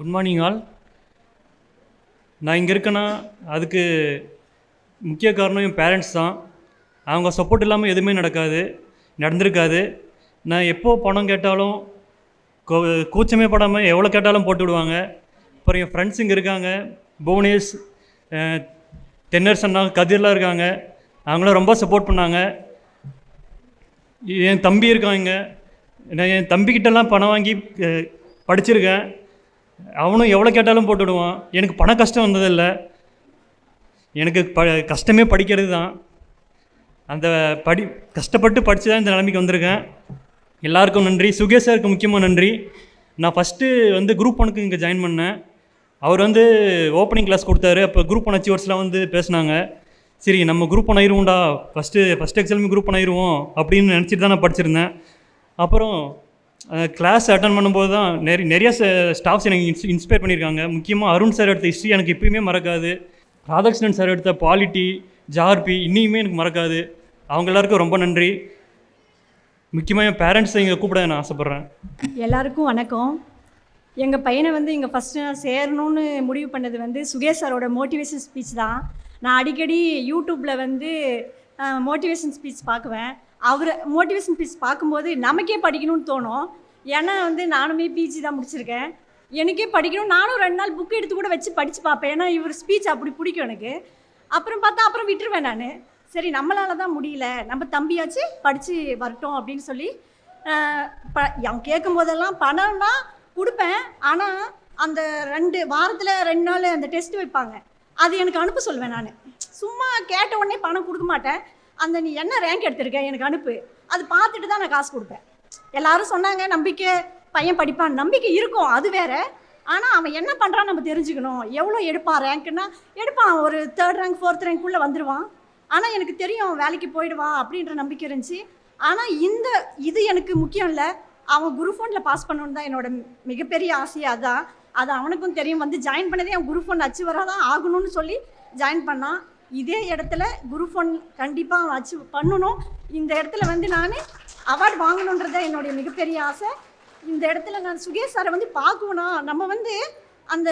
Good morning all. நான் இங்கே இருக்கேன்னா அதுக்கு முக்கிய காரணம் என் பேரண்ட்ஸ் தான். அவங்க சப்போர்ட் இல்லாமல் எதுவுமே நடந்திருக்காது. நான் எப்போ பணம் கேட்டாலும் கூச்சமே படாமல் எவ்வளோ கேட்டாலும் போட்டு விடுவாங்க. அப்புறம் என் ஃப்ரெண்ட்ஸ் இங்கே இருக்காங்க, புவனேஷ், தென்னரசு அண்ணா, கதிர்லாம் இருக்காங்க. அவங்களாம் ரொம்ப சப்போர்ட் பண்ணாங்க. என் தம்பி இருக்காங்க, நான் என் தம்பிக்கிட்டலாம் பணம் வாங்கி படிச்சிருக்கேன். அவனும் எவ்வளோ கேட்டாலும் போட்டுவிடுவான். எனக்கு பண கஷ்டம் வந்ததில்லை. எனக்கு கஷ்டமே படிக்கிறது தான். அந்த கஷ்டப்பட்டு படித்து தான் இந்த நிலைமைக்கு வந்திருக்கேன். எல்லாருக்கும் நன்றி. சுகேஷ் சாருக்கு முக்கியமாக நன்றி. நான் ஃபஸ்ட்டு குரூப் 1க்கு இங்கே ஜாயின் பண்ணேன். அவர் ஓப்பனிங் கிளாஸ் கொடுத்தாரு. அப்போ குரூப் 1 அச்சீவர்ஸ்லாம் பேசினாங்க. சரி, நம்ம குரூப் 1 ஆயிடுவோம்டா, ஃபஸ்ட்டு எக்ஸாம் குரூப் 1 ஆயிடுவோம் அப்படின்னு நினச்சிட்டு தான் நான் படிச்சிருந்தேன். அப்புறம் கிளாஸ் அட்டன் பண்ணும்போது தான் நிறைய ஸ்டாஃப்ஸ் எனக்கு இன்ஸ்பயர் பண்ணியிருக்காங்க. முக்கியமாக அருண் சார் எடுத்த ஹிஸ்ட்ரி எனக்கு எப்பயுமே மறக்காது. ராதாகிருஷ்ணன் சார் எடுத்த பாலிட்டி, ஜார்பி இன்னியுமே எனக்கு மறக்காது. அவங்க எல்லாருக்கும் ரொம்ப நன்றி. முக்கியமாக என் பேரண்ட்ஸை இங்கே கூப்பிட நான் ஆசைப்பட்றேன். எல்லாருக்கும் வணக்கம். எங்கள் பையனை இங்கே ஃபஸ்ட்டு நான் சேரணும்னு முடிவு பண்ணது சுகேஷ் சாரோட மோட்டிவேஷன் ஸ்பீச் தான். நான் அடிக்கடி யூடியூப்பில் மோட்டிவேஷன் ஸ்பீச் பார்க்குவேன். அவர் மோட்டிவேஷன் ஸ்பீச் பார்க்கும்போது நமக்கே படிக்கணும்னு தோணும். ஏன்னா நானுமே பிஜி தான் முடிச்சிருக்கேன். எனக்கே படிக்கணும். நானும் 2 நாள் புக்கு எடுத்து கூட வச்சு படித்து பார்ப்பேன். ஏன்னா இவர் ஸ்பீச் அப்படி பிடிக்கும் எனக்கு. அப்புறம் விட்டுருவேன் நான். சரி, நம்மளால தான் முடியல, நம்ம தம்பியாச்சு படித்து வரட்டும் அப்படின்னு சொல்லி அவன் கேட்கும் போதெல்லாம் பணம்னா கொடுப்பேன். ஆனால் அந்த வாரத்தில் 2 நாள் அந்த டெஸ்ட் வைப்பாங்க, அது எனக்கு அனுப்ப சொல்லுவேன். நான் சும்மா கேட்ட உடனே பணம் கொடுக்க மாட்டேன். நீ என்ன ரேங்க் எடுத்திருக்க எனக்கு அனுப்பு, அது பார்த்துட்டு தான் நான் காசு கொடுப்பேன். எல்லாரும் சொன்னாங்க நம்பிக்கை பையன் படிப்பான். நம்பிக்கை இருக்கும், அது வேற. ஆனால் அவன் என்ன பண்ணுறான் நம்ம தெரிஞ்சுக்கணும். எவ்வளோ எடுப்பான் ரேங்க்குன்னா எடுப்பான், ஒரு 3rd ரேங்க் 4th ரேங்க்குள்ளே வந்துடுவான். ஆனால் எனக்கு தெரியும் வேலைக்கு போயிடுவான் அப்படின்ற நம்பிக்கை இருந்துச்சு. ஆனால் இது எனக்கு முக்கியம் இல்லை. அவன் குரூப் 1ல் பாஸ் பண்ணணுன்னு தான் என்னோட மிகப்பெரிய ஆசையாக. அதான் அது அவனுக்கும் தெரியும். ஜாயின் பண்ணதே அவன் குரூப் 1 அச்சீவராக தான் ஆகணும்னு சொல்லி ஜாயின் பண்ணான். இதே இடத்துல குரூப் 1 கண்டிப்பாக அச்சீவ் பண்ணணும். இந்த இடத்துல நான் அவார்டு வாங்கணுன்றத என்னுடைய மிகப்பெரிய ஆசை. இந்த இடத்துல நான் சுகேஷ் சாரை பார்க்கணும்னா நம்ம அந்த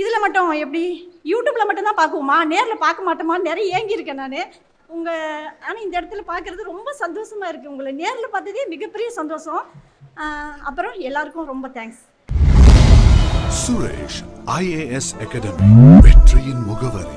இதில் மட்டும் எப்படி யூடியூப்பில் மட்டும்தான் பார்க்குவோமா, நேரில் பார்க்க மாட்டோமா, நிறைய ஏங்கியிருக்கேன் நான். ஆனால் இந்த இடத்துல பார்க்குறது ரொம்ப சந்தோஷமாக இருக்குது. உங்களை நேரில் பார்த்ததே மிகப்பெரிய சந்தோஷம். அப்புறம் எல்லாருக்கும் ரொம்ப தேங்க்ஸ். சுரேஷ் IAS அகாடமி, வெற்றியின் முகவரி.